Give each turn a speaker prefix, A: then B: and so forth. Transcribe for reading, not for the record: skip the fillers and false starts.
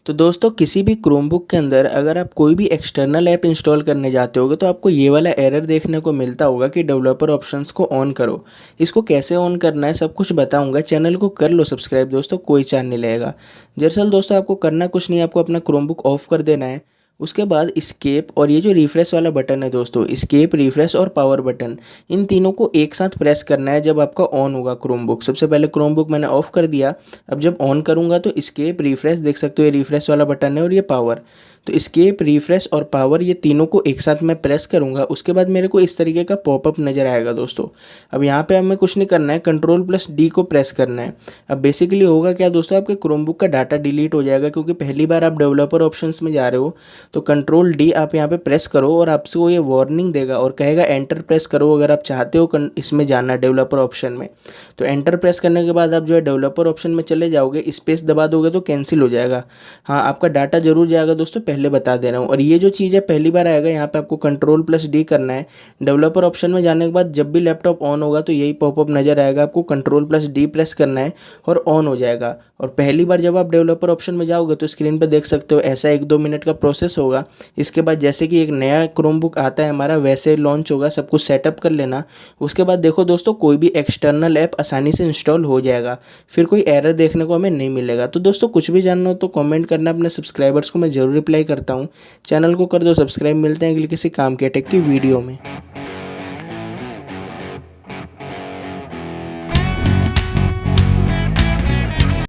A: तो दोस्तों किसी भी क्रोमबुक के अंदर अगर आप कोई भी एक्सटर्नल ऐप इंस्टॉल करने जाते होगे तो आपको ये वाला एरर देखने को मिलता होगा कि डेवलपर ऑप्शंस को ऑन करो। इसको कैसे ऑन करना है सब कुछ बताऊंगा। चैनल को कर लो सब्सक्राइब दोस्तों, कोई चार्ज नहीं लगेगा। दरअसल दोस्तों आपको करना कुछ नहीं है, आपको अपना क्रोमबुक ऑफ कर देना है। उसके बाद स्केप और ये जो रिफ्रेश वाला बटन है दोस्तों, स्केप, रिफ्रेश और पावर बटन, इन तीनों को एक साथ प्रेस करना है जब आपका ऑन होगा क्रोमबुक। सबसे पहले क्रोमबुक मैंने ऑफ कर दिया। अब जब ऑन करूंगा तो स्केप, रिफ्रेश, देख सकते हो ये रिफ्रेश वाला बटन है और ये पावर। तो स्केप, रिफ्रेश और पावर ये तीनों को एक साथ मैं प्रेस करूंगा। उसके बाद मेरे को इस तरीके का पॉपअप नजर आएगा दोस्तों। अब यहाँ पे हमें कुछ नहीं करना है, कंट्रोल+D को प्रेस करना है। अब बेसिकली होगा क्या दोस्तों, आपके क्रोमबुक का डाटा डिलीट हो जाएगा क्योंकि पहली बार आप डेवलपर ऑप्शंस में जा रहे हो। तो कंट्रोल D आप यहाँ पे प्रेस करो और आपसे वो ये वार्निंग देगा और कहेगा एंटर प्रेस करो अगर आप चाहते हो इसमें जाना डेवलपर ऑप्शन में। तो एंटर प्रेस करने के बाद आप जो है डेवलपर ऑप्शन में चले जाओगे, स्पेस दबा दोगे तो कैंसिल हो जाएगा। हाँ, आपका डाटा जरूर जाएगा दोस्तों, पहले बता दे रहा हूँ। और ये जो चीज़ है पहली बार आएगा, यहाँ पे आपको कंट्रोल+D करना है। डेवलपर ऑप्शन में जाने के बाद जब भी लैपटॉप ऑन होगा तो यही पॉपअप नजर आएगा, आपको कंट्रोल+D प्रेस करना है और ऑन हो जाएगा। और पहली बार जब आप डेवलपर ऑप्शन में जाओगे तो स्क्रीन पर देख सकते हो ऐसा 1-2 मिनट का प्रोसेस होगा। इसके बाद जैसे कि एक नया क्रोमबुक आता है हमारा वैसे लॉन्च होगा, सब कुछ सेटअप कर लेना। उसके बाद देखो दोस्तों कोई भी एक्सटर्नल ऐप आसानी से इंस्टॉल हो जाएगा, फिर कोई एरर देखने को हमें नहीं मिलेगा। तो दोस्तों कुछ भी जानना हो तो कमेंट करना, अपने सब्सक्राइबर्स को मैं जरूर रिप्लाई करता हूँ। चैनल को कर दो सब्सक्राइब। मिलते हैं अगली किसी काम के टेक की वीडियो में।